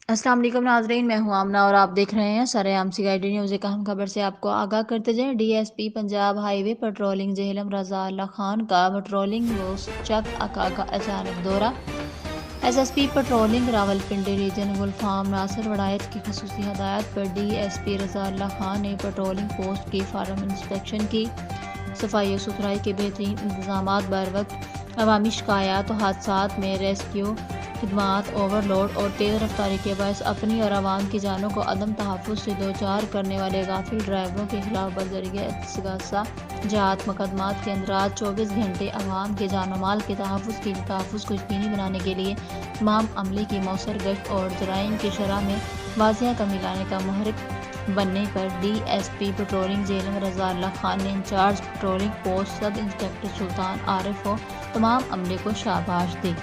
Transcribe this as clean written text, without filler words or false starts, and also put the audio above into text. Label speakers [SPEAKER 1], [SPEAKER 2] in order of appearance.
[SPEAKER 1] السلام علیکم ناظرین، میں ہوں آمنہ اور آپ دیکھ رہے ہیں سرعام سی آئی ڈی نیوز۔ ایک اہم خبر سے آپ کو آگاہ کرتے جائیں۔ D S P Punjab highway patrolling Jhelum Raza Ullah Khan کا پٹرولنگ پوسٹ چک اکا کا اچانک دورہ۔ S S P patrolling Rawalpindi region Gulfam Nasir Warraich کی خصوصی ہدایت پر D S P Raza Ullah Khan نے پٹرولنگ پوسٹ کی فارم انسپیکشن کی۔ صفائی و ستھرائی کے بہترین انتظامات، بروقت عوامی شکایات و حادثات میں ریسکیو خدمات، اوور لوڈ اور تیز رفتاری کے باعث اپنی اور عوام کی جانوں کو عدم تحفظ سے دوچار کرنے والے غافل ڈرائیوروں کے خلاف بذریعہ استغاثہ جات مقدمات کے اندراج 24 گھنٹے عوام کے جان و مال کے تحفظ کو یقینی بنانے کے لیے تمام عملے کی مؤثر گشت اور جرائم کی شرح میں واضح کمی لانے کا محرک بننے پر D S P patrolling Jhelum Raza Ullah Khan نے in charge patrolling post sub inspector Sultan Arif و تمام عملے کو شاباش دی۔